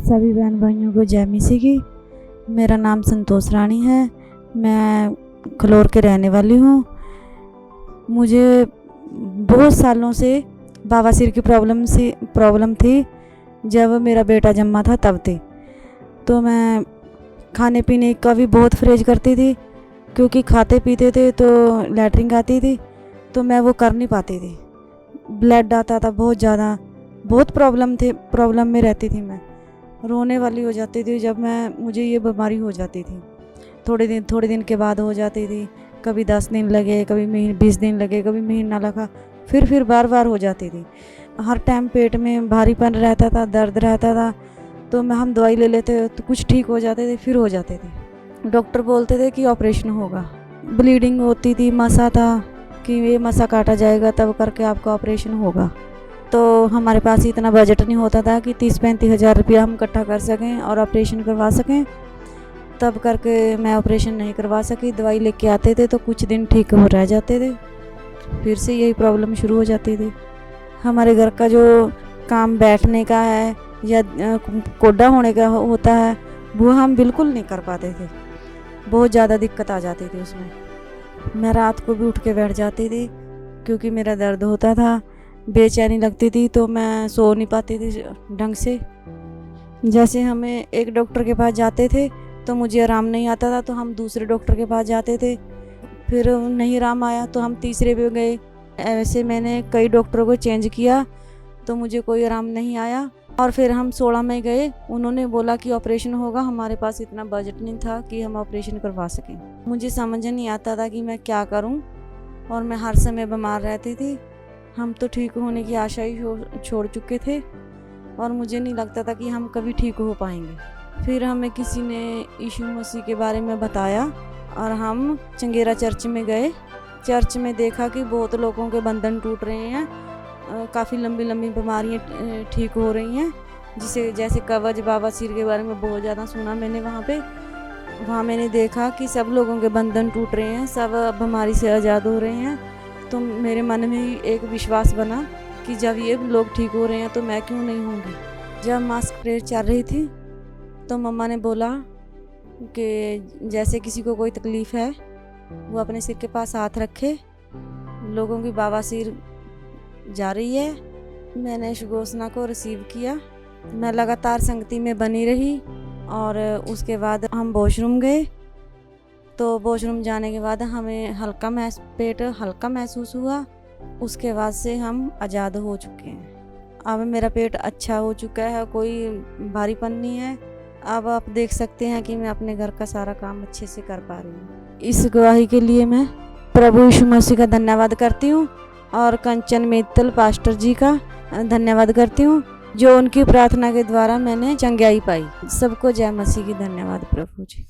सभी बहन भाइयों को जय मसीह की। मेरा नाम संतोष रानी है। मैं खलोर के रहने वाली हूँ। मुझे बहुत सालों से बवासीर की प्रॉब्लम थी। जब मेरा बेटा जन्मा था तब थी। तो मैं खाने पीने का भी बहुत परहेज करती थी, क्योंकि खाते पीते थे तो लैट्रिन आती थी, तो मैं वो कर नहीं पाती थी। ब्लड आता था बहुत ज़्यादा, बहुत प्रॉब्लम में रहती थी। मैं रोने वाली हो जाती थी जब मुझे ये बीमारी हो जाती थी। थोड़े दिन के बाद हो जाती थी। कभी 10 दिन लगे, कभी 20 दिन लगे, कभी महीना लगा, फिर बार हो जाती थी। हर टाइम पेट में भारीपन रहता था, दर्द रहता था। तो हम दवाई ले लेते तो कुछ ठीक हो जाते थे, फिर हो जाते थे। डॉक्टर बोलते थे कि ऑपरेशन होगा। ब्लीडिंग होती थी, मसा था कि ये मसा काटा जाएगा तब करके आपका ऑपरेशन होगा। तो हमारे पास इतना बजट नहीं होता था कि 30-35 हज़ार रुपया हम इकट्ठा कर सकें और ऑपरेशन करवा सकें। तब करके मैं ऑपरेशन नहीं करवा सकी। दवाई लेके आते थे तो कुछ दिन ठीक हो रह जाते थे, फिर से यही प्रॉब्लम शुरू हो जाती थी। हमारे घर का जो काम बैठने का है या कोड़ा होने का होता है, वो हम बिल्कुल नहीं कर पाते थे। बहुत ज़्यादा दिक्कत आ जाती थी उसमें। मैं रात को भी उठ के बैठ जाती थी, क्योंकि मेरा दर्द होता था, बेचैनी लगती थी, तो मैं सो नहीं पाती थी ढंग से। जैसे हमें एक डॉक्टर के पास जाते थे तो मुझे आराम नहीं आता था, तो हम दूसरे डॉक्टर के पास जाते थे। फिर नहीं आराम आया तो हम तीसरे पे गए। ऐसे मैंने कई डॉक्टरों को चेंज किया, तो मुझे कोई आराम नहीं आया। और फिर हम 16 में गए। उन्होंने बोला कि ऑपरेशन होगा। हमारे पास इतना बजट नहीं था कि हम ऑपरेशन करवा सकें। मुझे समझ नहीं आता था कि मैं क्या करूं, और मैं हर समय बीमार रहती थी। हम तो ठीक होने की आशा ही छोड़ चुके थे, और मुझे नहीं लगता था कि हम कभी ठीक हो पाएंगे। फिर हमें किसी ने यीशु मसीह के बारे में बताया, और हम चंगेरा चर्च में गए। चर्च में देखा कि बहुत लोगों के बंधन टूट रहे हैं, काफ़ी लंबी बीमारियां ठीक हो रही हैं, जैसे कब्ज, बवासीर के बारे में बहुत ज़्यादा सुना मैंने। वहाँ मैंने देखा कि सब लोगों के बंधन टूट रहे हैं, सब बीमारी से आज़ाद हो रहे हैं। तो मेरे मन में ही एक विश्वास बना कि जब ये लोग ठीक हो रहे हैं तो मैं क्यों नहीं होंगी। जब मास्क प्रेयर चल रही थी तो मम्मा ने बोला कि जैसे किसी को कोई तकलीफ़ है वो अपने सिर के पास हाथ रखे, लोगों की बवासीर जा रही है। मैंने इस घोषणा को रिसीव किया। मैं लगातार संगति में बनी रही, और उसके बाद हम वॉशरूम गए। तो वॉशरूम जाने के बाद हमें पेट हल्का महसूस हुआ। उसके बाद से हम आज़ाद हो चुके हैं। अब मेरा पेट अच्छा हो चुका है, कोई भारीपन नहीं है। अब आप देख सकते हैं कि मैं अपने घर का सारा काम अच्छे से कर पा रही हूँ। इस गवाही के लिए मैं प्रभु यीशु मसीह का धन्यवाद करती हूँ, और कंचन मित्तल पास्टर जी का धन्यवाद करती हूँ, जो उनकी प्रार्थना के द्वारा मैंने चंगाई पाई। सबको जय मसीह की। धन्यवाद प्रभु जी।